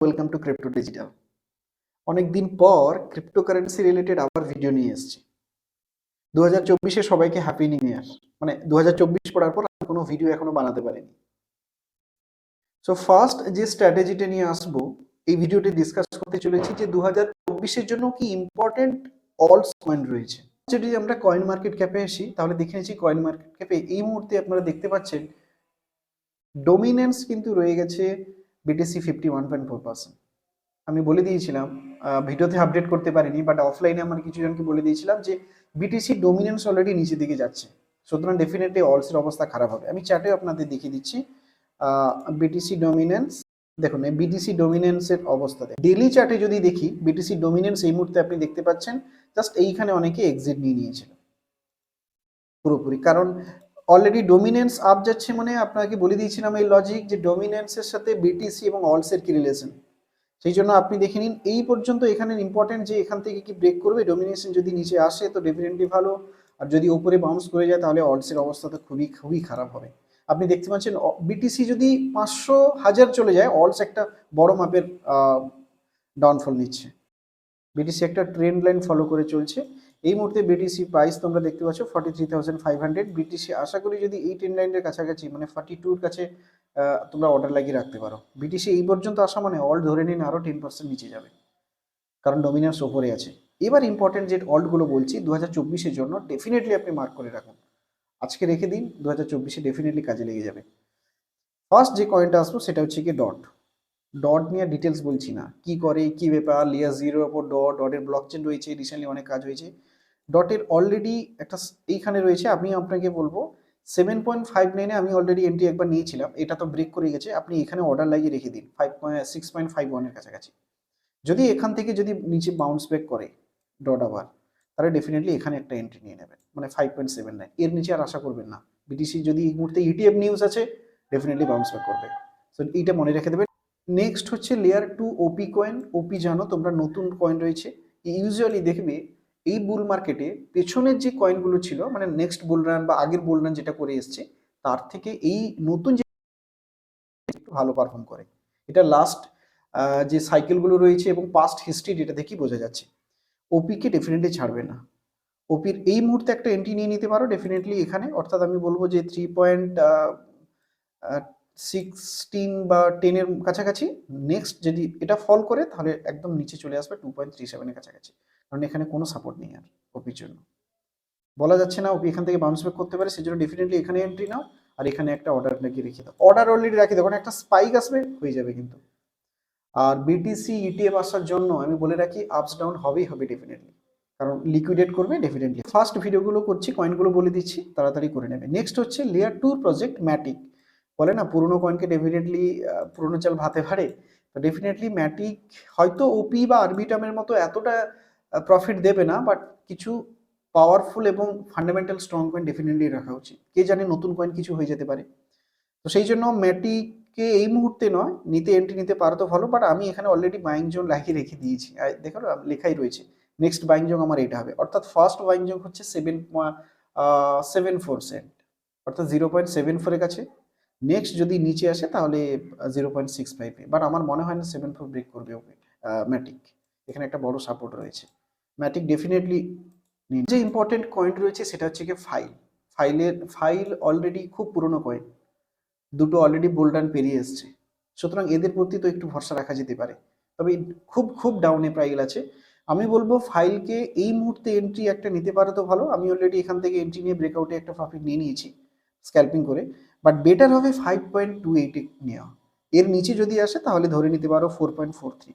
Welcome to crypto digital. অনেকদিন পর cryptocurrency related আবার ভিডিও নিয়ে এসেছি। 2024-এ সবাইকে হ্যাপি নিউ ইয়ার। মানে 2024 পড়ার পর আমি কোনো ভিডিও এখনো বানাতে পারিনি। সো ফার্স্ট যে স্ট্র্যাটেজিটা নিয়ে আসবো, এই ভিডিওতে ডিসকাস করতে চলেছি যে 2024-এর জন্য কি ইম্পর্টেন্ট অলস কয়েন রয়েছে। যদি আমরা কয়েন মার্কেট ক্যাপে আসি তাহলে দেখে নিচ্ছি কয়েন মার্কেট ক্যাপে এই মুহূর্তে আপনারা দেখতে পাচ্ছেন ডোমিনেন্স কিন্তু রয়ে গেছে বিটিসি 51.4%। আমি বলে দিয়েছিলাম, ভিডিওতে আপডেট করতে পারিনি, বাট অফলাইনে আমার কিছু জনকে বলে দিয়েছিলাম যে বিটিসি ডোমিনেন্স অলরেডি নিচের দিকে যাচ্ছে, সুতরাং ডেফিনেটলি অলসের অবস্থা খারাপ হবে। আমি চ্যাটে আপনাদের দেখিয়ে দিচ্ছি বিটিসি ডোমিনেন্স। দেখুন এই বিটিসি ডোমিনেন্সের অবস্থা ডেলি চার্টে যদি দেখি, বিটিসি ডোমিনেন্স এই মুহূর্তে আপনি দেখতে পাচ্ছেন জাস্ট এইখানে অনেকে এক্সিট নিয়ে নিয়েছিল পুরোপুরি, কারণ অলরেডি ডোমিনেন্স আপ যাচ্ছে। মানে আপনাকে বলে দিয়েছিলাম এই লজিক যে ডোমিনেন্সের সাথে বিটিসি এবং অলসের কি রিলেশন। সেই জন্য আপনি দেখে নিন এই পর্যন্ত এখানে ইম্পর্টেন্ট যে এখান থেকে কি ব্রেক করবে, ডোমিনেশন যদি নিচে আসে তো ডেফিনেটলি ভালো, আর যদি উপরে বাউন্স করে যায় তাহলে অলসের অবস্থা তো খুবই খুবই খারাপ হবে। আপনি দেখতে পাচ্ছেন বিটিসি যদি 500,000 চলে যায়, অলস একটা বড় মাপের ডাউনফল নিচ্ছে। বিটিসি একটা ট্রেন্ড লাইন ফলো করে চলছে। এই মুহূর্তে বিটিসি প্রাইস তোমরা দেখতে পাচ্ছ 43,500। বিটিসি আশা করি যদি এই ট্রেন্ড লাইনের কাছাকাছি মানে 42-র কাছে তোমরা অর্ডার লাগিয়ে রাখতে পারো। বিটিসি এই পর্যন্ত আসা মানে অল্ট ধরে নিন আরও 10% নিচে যাবে, কারণ ডমিনেন্স ওপরে আছে। এবার ইম্পর্টেন্ট যে অলটগুলো বলছি 2024-এর জন্য ডেফিনেটলি আপনি মার্ক করে রাখুন, আজকে রেখে দিন, 2024-এ ডেফিনেটলি কাজে লেগে যাবে। ফার্স্ট যে কয়েনটা আসবো সেটা হচ্ছে কি ডট। ডট নিয়ে ডিটেলস বলছি না, কি করে কি ব্যাপার, লেয়ার জিরোর ওপর ডটের ব্লক চেন রয়েছে, রিসেন্টলি অনেক কাজ হয়েছে। ডটের অলরেডি একটা এইখানে রয়েছে, আমি আপনাকে বলবো 7.59-এ আমি অলরেডি এন্ট্রি একবার নিয়েছিলাম, এটা তো ব্রেক করে গেছে। আপনি এখানে অর্ডার লাগিয়ে রেখে দিন 6.51-এর কাছাকাছি। যদি এখান থেকে যদি নিচে বাউন্স ব্যাক করে ডট আবার, তাহলে ডেফিনেটলি এখানে একটা এন্ট্রি নিয়ে নেবেন, মানে 5.79, এর নিচে আর আশা করবেন না। বিটিসি যদি এই মুহূর্তে ইটিএফ নিউজ আছে ডেফিনেটলি বাউন্স ব্যাক করবে, সো এইটা মনে রেখে দেবেন। নেক্সট হচ্ছে লেয়ার 2 ওপি কয়েন। ওপি জানো তোমরা, নতুন কয়েন রয়েছে। ইউজুয়ালি দেখবে এই বুল মার্কেটে পেছনের যে কয়েনগুলো ছিল, মানে নেক্সট বুল রান বা আগের বুল রান যেটা করে এসছে, তার থেকে এই নতুন যে একটু ভালো পারফর্ম করে। এটা লাস্ট যে সাইকেলগুলো রয়েছে এবং পাস্ট হিস্ট্রি, যেটা দেখি বোঝা যাচ্ছে। ওপিকে ডেফিনেটলি ছাড়বে না। ওপির এই মুহূর্তে একটা এন্ট্রি নিয়ে নিতে পারো ডেফিনেটলি এখানে, অর্থাৎ আমি বলবো যে 3.16 বা 10-এর কাছাকাছি। নেক্সট যদি এটা ফল করে তাহলে একদম নিচে চলে আসবে 2.37-এর কাছাকাছি, কারণ এখানে কোনো সাপোর্ট নেই আর ওপির জন্য। বলা যাচ্ছে না ওপি এখান থেকে বাউন্স ব্যাক করতে পারে, সেজন্য ডেফিনেটলি এখানে এন্ট্রি নাও, আর এখানে একটা অর্ডার লাগিয়ে রেখে দাও। অর্ডার অলরেডি রাখি দাও, কারণ একটা স্পাইক আসবে হয়ে যাবে কিন্তু। আর বিটিসি ইটিএফ আসার জন্য আমি বলে রাখি আপস ডাউন হবেই হবে ডেফিনেটলি, কারণ লিকুইডেট করবে ডেফিনেটলি। ফার্স্ট ভিডিওগুলো করছি, কয়েনগুলো বলে দিচ্ছি, তাড়াতাড়ি করে নেবে। নেক্সট হচ্ছে লেয়ার 2 প্রজেক্ট ম্যাটিক। বলে না পুরোনো কয়েনকে ডেফিনেটলি পুরোনো চাল ভাতে ভাড়ে, তো ডেফিনেটলি ম্যাটিক হয়তো ওপি বা আরবিটামের মতো এতটা প্রফিট দেবে না, বাট কিছু পাওয়ারফুল এবং ফান্ডামেন্টাল স্ট্রং কয়েন ডেফিনেটলি রাখা উচিত। কে জানে নতুন কয়েন কিছু হয়ে যেতে পারে। তো সেই জন্য ম্যাটিককে এই মুহূর্তে নয়, নিতে এন্ট্রি নিতে পারো তো ভালো, বাট আমি এখানে অলরেডি বাইং জোন লাগিয়ে রেখে দিয়েছি। দেখো লেখাই রয়েছে নেক্সট বাইং জোন আমার এটা হবে, অর্থাৎ ফার্স্ট বাইং জোন হচ্ছে 7.74 সেন্ট, অর্থাৎ 0.74-এর কাছে। নেক্সট যদি নিচে আসে তাহলে 0.65-এ, বাট আমার মনে হয় না 74 ব্রেক করবে ওকে ম্যাটিক। এখানে একটা বড় সাপোর্ট রয়েছে, ম্যাটিক ডেফিনেটলি। যে ইম্পর্টেন্ট কয়েন রয়েছে সেটা হচ্ছে কি ফাইল অলরেডি খুব পুরনো কয়েন, দুটো অলরেডি বোল্ডান পেরিয়ে এসছে, সুতরাং এদের প্রতি তো একটু ভরসা রাখা যেতে পারে, তবে খুব খুব ডাউনে প্রাইস আছে। আমি বলবো ফাইলকে এই মুহূর্তে এন্ট্রি একটা নিতে পারে তো ভালো। আমি অলরেডি এখান থেকে এন্ট্রি নিয়ে ব্রেকআউটে একটা প্রফিট নিয়ে নিয়েছি স্ক্যাল্পিং করে, বাট বেটার হবে 5.28 নেওয়া। এর নিচে যদি আসে তাহলে ধরে নিতে পারো 4.43,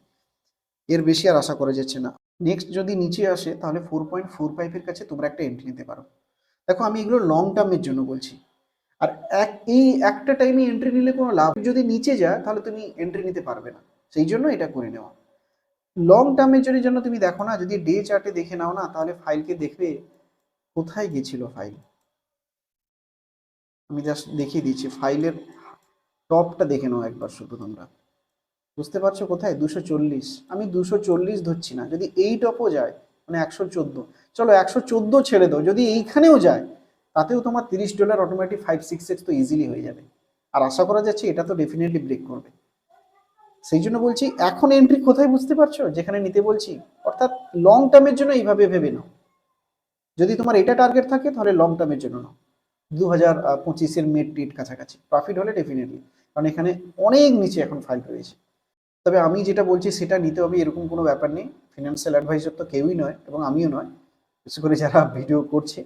এর বেশি আর আশা করা যাচ্ছে না। নেক্সট যদি নিচে আসে তাহলে 4.45-এর কাছে তোমরা একটা এন্ট্রি নিতে পারো। দেখো আমি এগুলো লং টার্মের জন্য বলছি, আর এই একটা টাইমে এন্ট্রি নিলে কোনো লাভ, যদি নিচে যায় তাহলে তুমি এন্ট্রি নিতে পারবে না, সেই জন্য এটা করে নেওয়া। লং টার্মের জন্য তুমি দেখো না, যদি ডে চার্টে দেখে নাও না, তাহলে ফাইলকে দেখবে কোথায় গেছিল ফাইল। আমি জাস্ট দেখিয়ে দিচ্ছি, ফাইলের টপটা দেখে নাও একবার শুধু, তোমরা বুঝতে পারছো কোথায় 240। আমি 240 ধরছি না, যদি এই টপও যায় মানে 114, চলো 114 ছেড়ে দাও, যদি এইখানেও যায় তাতেও তোমার $30 অটোমেটিক 5-6x তো ইজিলি হয়ে যাবে। আর আশা করা যাচ্ছে এটা তো ডেফিনেটলি ব্রেক করবে। সেই জন্য বলছি এখন এন্ট্রি কোথায় বুঝতে পারছো, যেখানে নিতে বলছি, অর্থাৎ লং টার্মের জন্য এইভাবে ভেবে নাও। যদি তোমার এটা টার্গেট থাকে তাহলে লং টার্মের জন্য নাও, 2025-এর মিড টিড কাছাকাছি প্রফিট হলে ডেফিনেটলি, কারণ এখানে অনেক নিচে এখন ফাইল রয়েছে। তবে আমি যেটা বলছি সেটা নিতে হবে এরকম কোনো ব্যাপার নেই, ফিনান্সিয়াল অ্যাডভাইজার তো কেউই নয় এবং আমিও নয়, বিশেষ করে যারা ভিডিও করছে।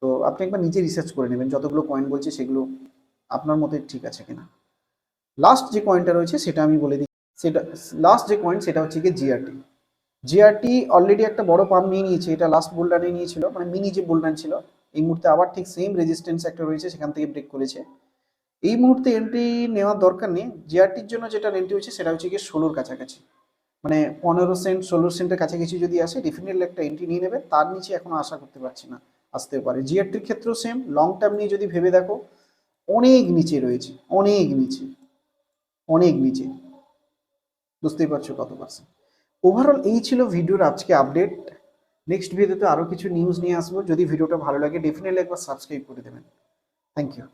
তো আপনি একবার নিজে রিসার্চ করে নেবেন যতগুলো কয়েন বলছি সেগুলো আপনার মতে ঠিক আছে কিনা। লাস্ট যে কয়েনটা রয়েছে সেটা আমি বলে দিই, সেটা লাস্ট যে কয়েন সেটা হচ্ছে কি জিআরটি। জিআরটি অলরেডি একটা বড় পাম্প নিয়ে নিয়েছে, এটা লাস্ট বুলডানে নিয়েছিল, মানে মিনি যে বুলডান ছিল, এই মুহূর্তে আবার ঠিক সেম রেজিস্ট্যান্স একটা রয়েছে, সেখান থেকে ব্রেক করেছে। এই মুহূর্তে এন্ট্রি নেওয়ার দরকার নেই, জিআরটির জন্য যেটা এন্ট্রি হচ্ছে সেটা হচ্ছে কি 16-র কাছাকাছি, মানে 15 সেন্ট 16 সেন্টের কাছাকাছি যদি আসে ডেফিনেটলি একটা এন্ট্রি নিয়ে নেবে, তার নিচে এখনো আশা করতে পারছি না আসতেও পারে। জিআরটির ক্ষেত্রেও সেম, লং টার্ম নিয়ে যদি ভেবে দেখো অনেক নিচে রয়েছে, অনেক নিচে, অনেক নিচে, বুঝতেই পারছো কত পার্সেন্ট। ওভারঅল এই ছিল ভিডিওর আজকে আপডেট। নেক্সট ভিডিওতে আরো কিছু নিউজ নিয়ে আসবো, যদি ভিডিওটা ভালো লাগে ডেফিনেটলি একবার সাবস্ক্রাইব করে দেবেন। Thank you.